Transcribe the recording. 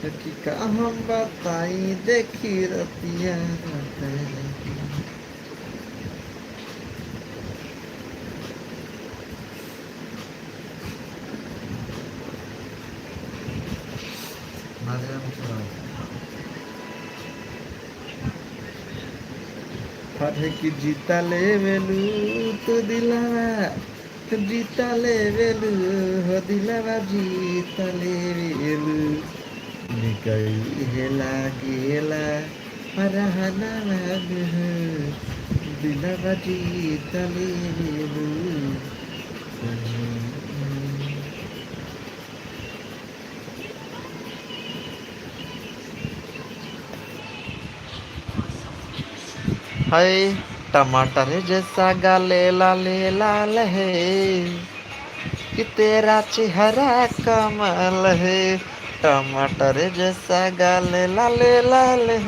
कि का हम बताई देखी रतिया पढ़े की जीता ले वेलू तो दिलावा जीता ले वेलू हो दिलावा जीता ले वेलू निकई हेला गेला परहना लागू दिलावा जीता ले वेलू हाय टमाटर जैसा गाले लाले लाल है कि तेरा चेहरा कमाल है टमाटर जैसा गाले लाले लाल है